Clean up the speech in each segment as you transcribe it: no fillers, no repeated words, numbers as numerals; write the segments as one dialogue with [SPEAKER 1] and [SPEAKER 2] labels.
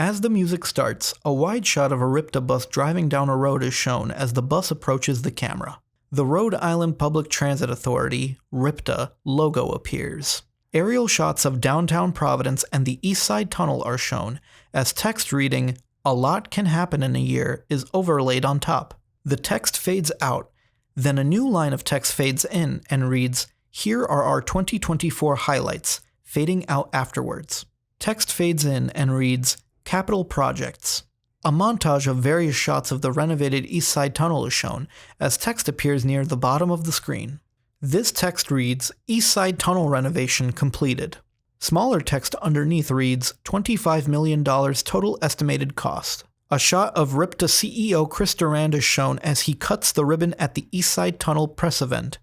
[SPEAKER 1] As the music starts, a wide shot of a RIPTA bus driving down a road is shown as the bus approaches the camera. The Rhode Island Public Transit Authority, RIPTA, logo appears. Aerial shots of downtown Providence and the East Side Tunnel are shown, as text reading, "A lot can happen in a year," is overlaid on top. The text fades out, then a new line of text fades in and reads, "Here are our 2024 highlights," fading out afterwards. Text fades in and reads, "Capital Projects." A montage of various shots of the renovated East Side Tunnel is shown, as text appears near the bottom of the screen. This text reads, "East Side Tunnel renovation completed." Smaller text underneath reads, $25 million total estimated cost. A shot of RIPTA CEO Chris Durand is shown as he cuts the ribbon at the East Side Tunnel press event.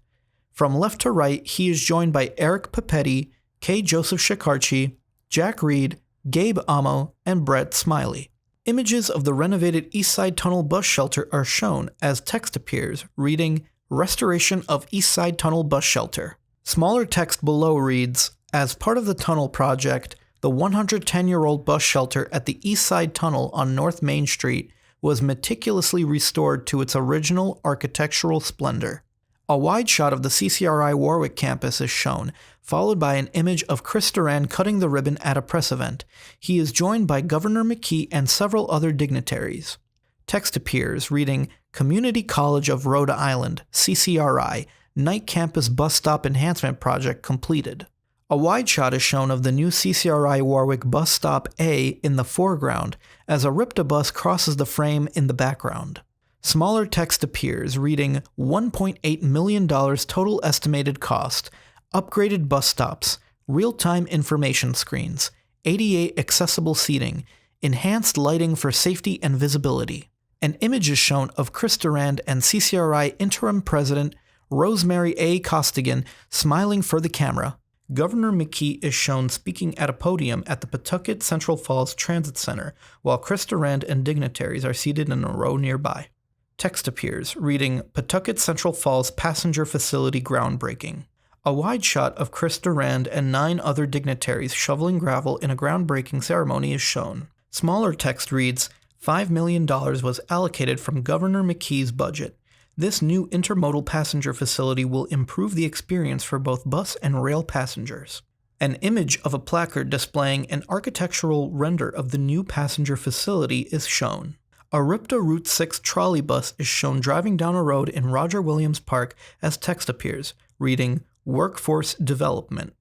[SPEAKER 1] From left to right, he is joined by Eric Papetti, K. Joseph Shikarchi, Jack Reed, Gabe Amo, and Brett Smiley. Images of the renovated East Side Tunnel bus shelter are shown as text appears, reading, "Restoration of East Side Tunnel bus shelter." Smaller text below reads, "As part of the tunnel project, the 110-year-old bus shelter at the East Side Tunnel on North Main Street was meticulously restored to its original architectural splendor." A wide shot of the CCRI Warwick campus is shown, followed by an image of Chris Durand cutting the ribbon at a press event. He is joined by Governor McKee and several other dignitaries. Text appears, reading, "Community College of Rhode Island, CCRI, Night Campus Bus Stop Enhancement Project completed." A wide shot is shown of the new CCRI Warwick Bus Stop A in the foreground, as a RIPTA bus crosses the frame in the background. Smaller text appears, reading, $1.8 million total estimated cost, upgraded bus stops, real-time information screens, ADA accessible seating, enhanced lighting for safety and visibility. An image is shown of Chris Durand and CCRI Interim President Rosemary A. Costigan smiling for the camera. Governor McKee is shown speaking at a podium at the Pawtucket Central Falls Transit Center, while Chris Durand and dignitaries are seated in a row nearby. Text appears, reading, "Pawtucket Central Falls Passenger Facility groundbreaking." A wide shot of Chris Durand and 9 other dignitaries shoveling gravel in a groundbreaking ceremony is shown. Smaller text reads, $5 million was allocated from Governor McKee's budget. This new intermodal passenger facility will improve the experience for both bus and rail passengers. An image of a placard displaying an architectural render of the new passenger facility is shown. A RIPTA Route 6 trolley bus is shown driving down a road in Roger Williams Park as text appears, reading, "Workforce Development."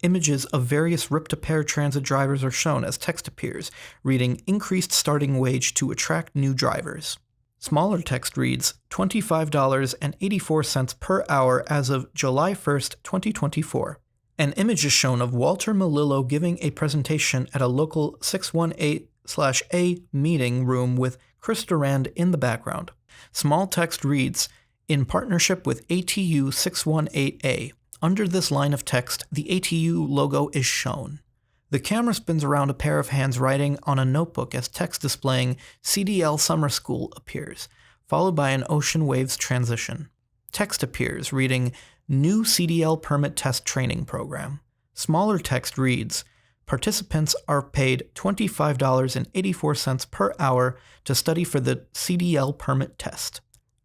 [SPEAKER 1] Images of various RIPTA paratransit drivers are shown as text appears, reading, "Increased starting wage to attract new drivers." Smaller text reads, $25.84 per hour as of July 1st, 2024. An image is shown of Walter Melillo giving a presentation at a local 618/A meeting room with Chris Durand in the background. Small text reads, "In partnership with ATU 618A. Under this line of text, the ATU logo is shown. The camera spins around a pair of hands writing on a notebook as text displaying CDL Summer School appears, followed by an ocean waves transition. Text appears, reading, "New CDL Permit Test Training Program." Smaller text reads, "Participants are paid $25.84 per hour to study for the CDL permit test."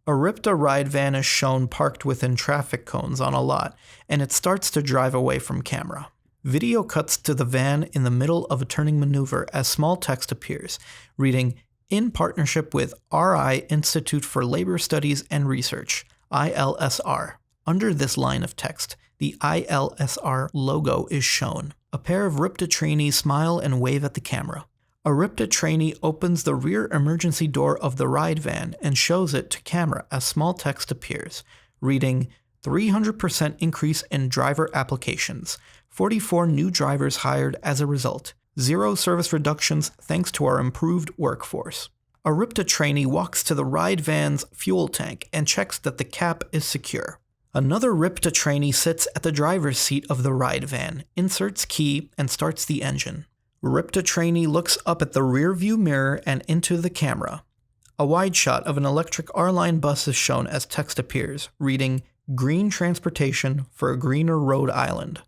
[SPEAKER 1] A RIPTA ride van is shown parked within traffic cones on a lot, and it starts to drive away from camera. Video cuts to the van in the middle of a turning maneuver as small text appears, reading, "In partnership with RI Institute for Labor Studies and Research, ILSR." Under this line of text, the ILSR logo is shown. A pair of RIPTA trainees smile and wave at the camera. A RIPTA trainee opens the rear emergency door of the ride van and shows it to camera as small text appears, reading, 300% increase in driver applications, 44 new drivers hired as a result, 0 service reductions thanks to our improved workforce. A RIPTA trainee walks to the ride van's fuel tank and checks that the cap is secure. Another RIPTA trainee sits at the driver's seat of the ride van, inserts key, and starts the engine. RIPTA trainee looks up at the rear view mirror and into the camera. A wide shot of an electric R-Line bus is shown as text appears, reading, "Green Transportation for a Greener Rhode Island."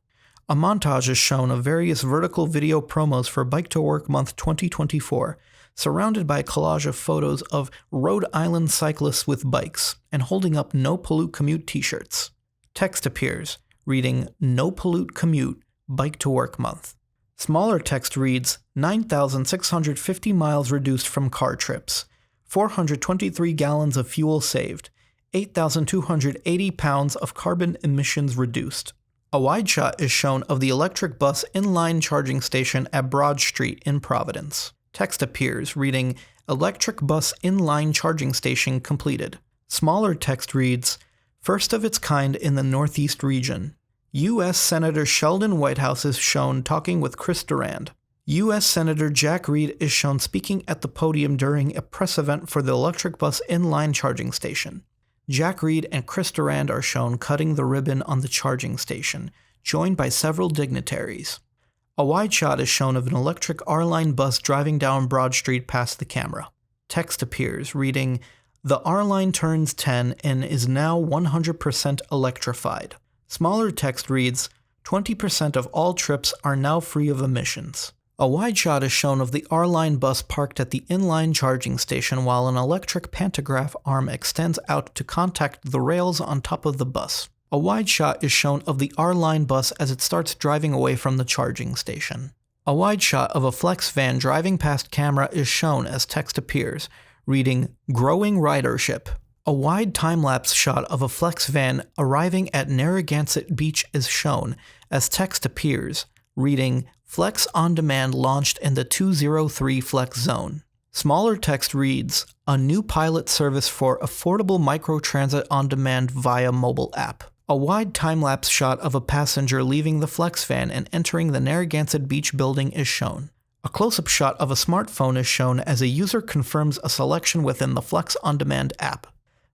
[SPEAKER 1] A montage is shown of various vertical video promos for Bike to Work Month 2024, surrounded by a collage of photos of Rhode Island cyclists with bikes and holding up No Pollute Commute t-shirts. Text appears, reading No Pollute Commute, Bike to Work Month. Smaller text reads 9,650 miles reduced from car trips, 423 gallons of fuel saved, 8,280 pounds of carbon emissions reduced. A wide shot is shown of the electric bus inline charging station at Broad Street in Providence. Text appears, reading Electric bus inline charging station completed. Smaller text reads, First of its kind in the Northeast region. U.S. Senator Sheldon Whitehouse is shown talking with Chris Durand. U.S. Senator Jack Reed is shown speaking at the podium during a press event for the electric bus inline charging station. Jack Reed and Chris Durand are shown cutting the ribbon on the charging station, joined by several dignitaries. A wide shot is shown of an electric R-Line bus driving down Broad Street past the camera. Text appears, reading, The R-Line turns 10 and is now 100% electrified. Smaller text reads, 20% of all trips are now free of emissions. A wide shot is shown of the R-Line bus parked at the inline charging station while an electric pantograph arm extends out to contact the rails on top of the bus. A wide shot is shown of the R-Line bus as it starts driving away from the charging station. A wide shot of a flex van driving past camera is shown as text appears, reading, Growing ridership. A wide time-lapse shot of a flex van arriving at Narragansett Beach is shown as text appears, reading, Flex On Demand launched in the 203 Flex Zone. Smaller text reads, A new pilot service for affordable microtransit on demand via mobile app. A wide time-lapse shot of a passenger leaving the flex van and entering the Narragansett Beach building is shown. A close-up shot of a smartphone is shown as a user confirms a selection within the Flex On Demand app.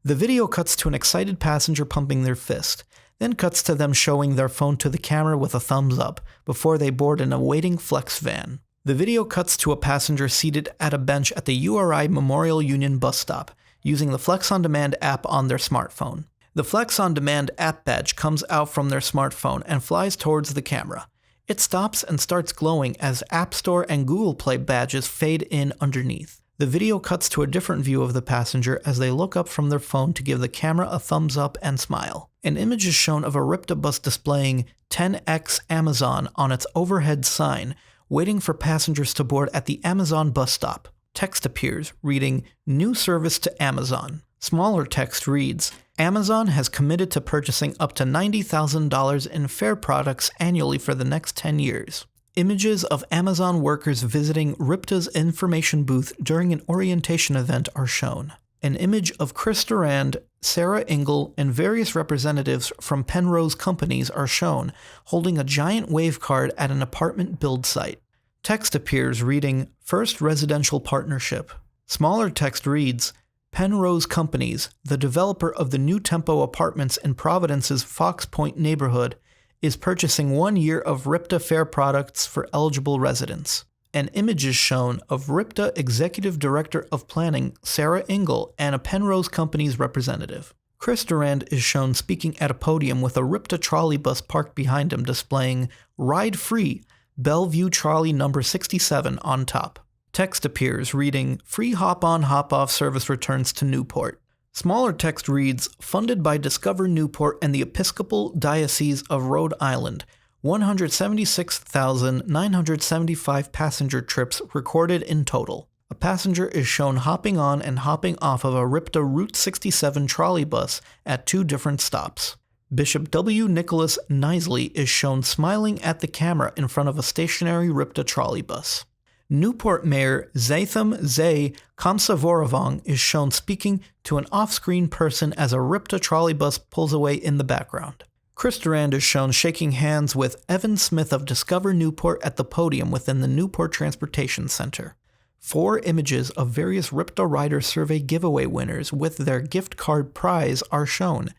[SPEAKER 1] The video cuts to an excited passenger pumping their fist, then cuts to them showing their phone to the camera with a thumbs up before they board an awaiting flex van. The video cuts to a passenger seated at a bench at the URI Memorial Union bus stop, using the Flex On Demand app on their smartphone. The Flex On Demand app badge comes out from their smartphone and flies towards the camera. It stops and starts glowing as App Store and Google Play badges fade in underneath. The video cuts to a different view of the passenger as they look up from their phone to give the camera a thumbs up and smile. An image is shown of a RIPTA bus displaying 10x Amazon on its overhead sign, waiting for passengers to board at the Amazon bus stop. Text appears, reading, New service to Amazon. Smaller text reads, Amazon has committed to purchasing up to $90,000 in fare products annually for the next 10 years. Images of Amazon workers visiting RIPTA's information booth during an orientation event are shown. An image of Chris Durand, Sarah Engel, and various representatives from Penrose companies are shown, holding a giant wave card at an apartment build site. Text appears reading, First Residential Partnership. Smaller text reads, Penrose Companies, the developer of the New Tempo apartments in Providence's Fox Point neighborhood, is purchasing 1 year of RIPTA fare products for eligible residents. An image is shown of RIPTA Executive Director of Planning Sarah Engel and a Penrose Company's representative. Chris Durand is shown speaking at a podium with a RIPTA trolley bus parked behind him displaying Ride Free, Bellevue Trolley number 67 on top. Text appears reading, Free hop-on hop-off service returns to Newport. Smaller text reads, Funded by Discover Newport and the Episcopal Diocese of Rhode Island, 176,975 passenger trips recorded in total. A passenger is shown hopping on and hopping off of a RIPTA Route 67 trolley bus at 2 different stops. Bishop W. Nicholas Knisley is shown smiling at the camera in front of a stationary RIPTA trolley bus. Newport Mayor Zatham Zay Kamsavoravong is shown speaking to an off-screen person as a RIPTA trolley bus pulls away in the background. Chris Durand is shown shaking hands with Evan Smith of Discover Newport at the podium within the Newport Transportation Center. 4 images of various RIPTA Rider Survey giveaway winners with their gift card prize are shown,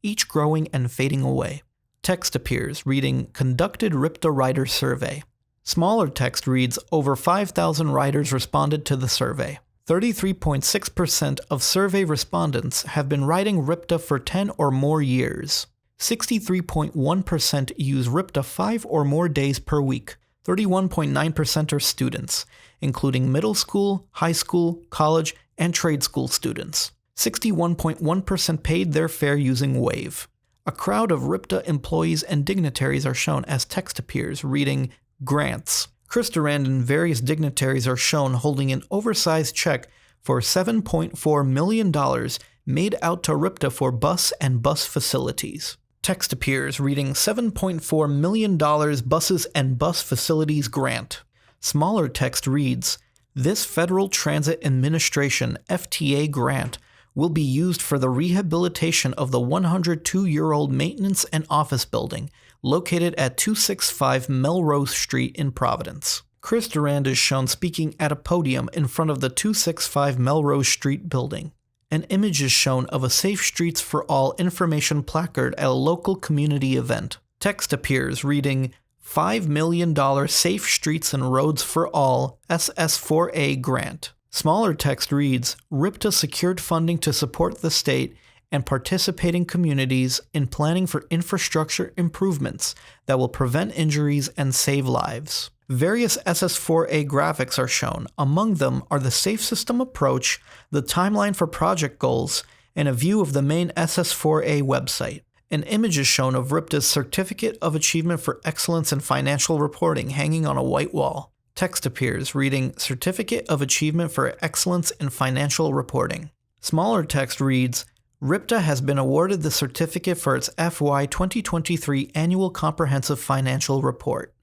[SPEAKER 1] each growing and fading away. Text appears reading, Conducted RIPTA Rider Survey. Smaller text reads, Over 5,000 riders responded to the survey. 33.6% of survey respondents have been riding RIPTA for 10 or more years. 63.1% use RIPTA 5 or more days per week. 31.9% are students, including middle school, high school, college, and trade school students. 61.1% paid their fare using Wave. A crowd of RIPTA employees and dignitaries are shown as text appears reading grants. Chris Durand and various dignitaries are shown holding an oversized check for $7.4 million made out to RIPTA for bus and bus facilities. Text appears reading $7.4 million buses and bus facilities grant. Smaller text reads, "This Federal Transit Administration FTA grant will be used for the rehabilitation of the 102-year-old maintenance and office building located at 265 Melrose Street in Providence." Chris Durand is shown speaking at a podium in front of the 265 Melrose Street building. An image is shown of a Safe Streets for All information placard at a local community event. Text appears reading, $5 million Safe Streets and Roads for All SS4A grant. Smaller text reads, RIPTA secured funding to support the state and participating communities in planning for infrastructure improvements that will prevent injuries and save lives. Various SS4A graphics are shown. Among them are the safe system approach, the timeline for project goals, and a view of the main SS4A website. An image is shown of RIPTA's Certificate of Achievement for Excellence in Financial Reporting hanging on a white wall. Text appears reading Certificate of Achievement for Excellence in Financial Reporting. Smaller text reads, RIPTA has been awarded the certificate for its FY 2023 Annual Comprehensive Financial Report.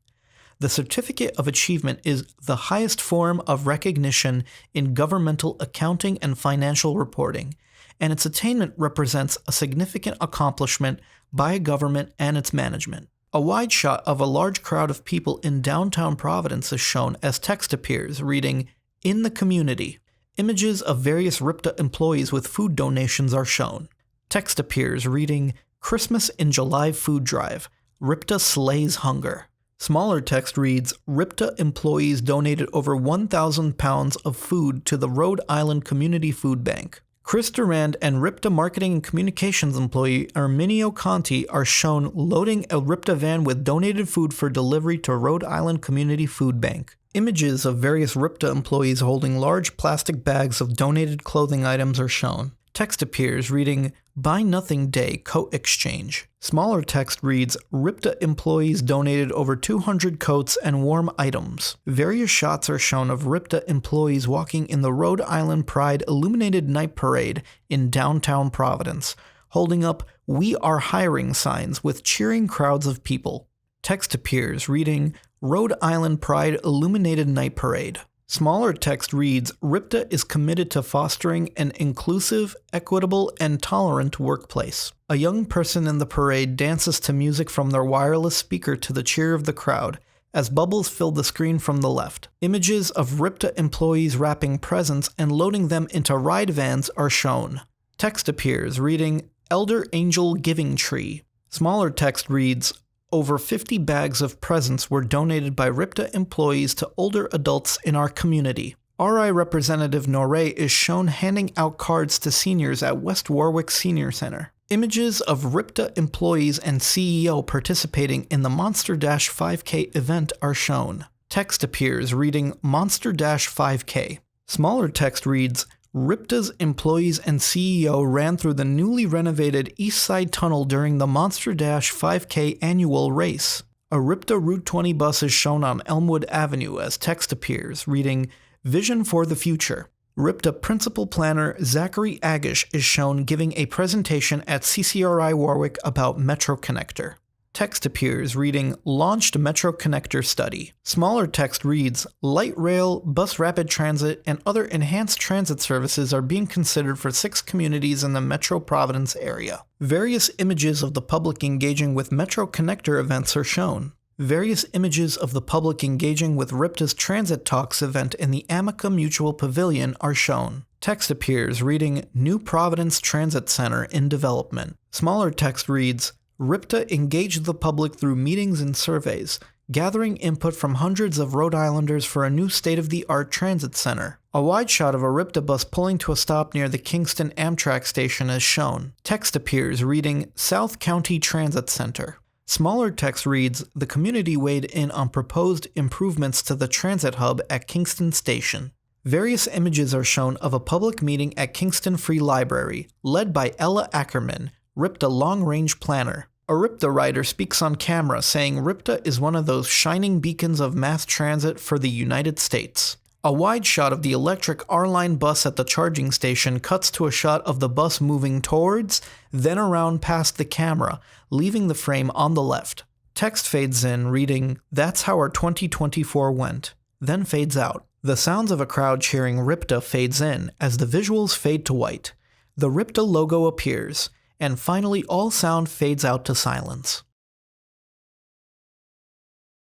[SPEAKER 1] The Certificate of Achievement is the highest form of recognition in governmental accounting and financial reporting, and its attainment represents a significant accomplishment by a government and its management. A wide shot of a large crowd of people in downtown Providence is shown as text appears reading, "In the community." Images of various RIPTA employees with food donations are shown. Text appears reading, "Christmas in July food drive. RIPTA slays hunger." Smaller text reads, RIPTA employees donated over 1,000 pounds of food to the Rhode Island Community Food Bank. Chris Durand and RIPTA marketing and communications employee Erminio Conti are shown loading a RIPTA van with donated food for delivery to Rhode Island Community Food Bank. Images of various RIPTA employees holding large plastic bags of donated clothing items are shown. Text appears reading, Buy Nothing Day Coat Exchange. Smaller text reads, RIPTA employees donated over 200 coats and warm items. Various shots are shown of RIPTA employees walking in the Rhode Island Pride Illuminated Night Parade in downtown Providence, holding up We Are Hiring signs with cheering crowds of people. Text appears reading, Rhode Island Pride Illuminated Night Parade. Smaller text reads, RIPTA is committed to fostering an inclusive, equitable, and tolerant workplace. A young person in the parade dances to music from their wireless speaker to the cheer of the crowd, as bubbles fill the screen from the left. Images of RIPTA employees wrapping presents and loading them into ride vans are shown. Text appears reading, Elder Angel Giving Tree. Smaller text reads, over 50 bags of presents were donated by RIPTA employees to older adults in our community. RI Representative Noré is shown handing out cards to seniors at West Warwick Senior Center. Images of RIPTA employees and CEO participating in the Monster Dash 5K event are shown. Text appears reading Monster Dash 5K. Smaller text reads, RIPTA's employees and CEO ran through the newly renovated East Side Tunnel during the Monster Dash 5K annual race. A RIPTA Route 20 bus is shown on Elmwood Avenue as text appears, reading, Vision for the Future. RIPTA Principal Planner Zachary Agish is shown giving a presentation at CCRI Warwick about Metro Connector. Text appears reading, Launched Metro Connector Study. Smaller text reads, Light rail, bus rapid transit, and other enhanced transit services are being considered for 6 communities in the Metro Providence area. Various images of the public engaging with Metro Connector events are shown. Various images of the public engaging with RIPTA's Transit Talks event in the Amica Mutual Pavilion are shown. Text appears reading, New Providence Transit Center in development. Smaller text reads, RIPTA engaged the public through meetings and surveys, gathering input from hundreds of Rhode Islanders for a new state-of-the-art transit center. A wide shot of a RIPTA bus pulling to a stop near the Kingston Amtrak station is shown. Text appears reading South County Transit Center. Smaller text reads, the community weighed in on proposed improvements to the transit hub at Kingston Station. Various images are shown of a public meeting at Kingston Free Library, led by Ella Ackerman, RIPTA long-range planner. A RIPTA writer speaks on camera saying RIPTA is one of those shining beacons of mass transit for the United States. A wide shot of the electric R-Line bus at the charging station cuts to a shot of the bus moving towards, then around past the camera, leaving the frame on the left. Text fades in, reading, "That's how our 2024 went," then fades out. The sounds of a crowd cheering RIPTA fades in as the visuals fade to white. The RIPTA logo appears, and finally all sound fades out to silence.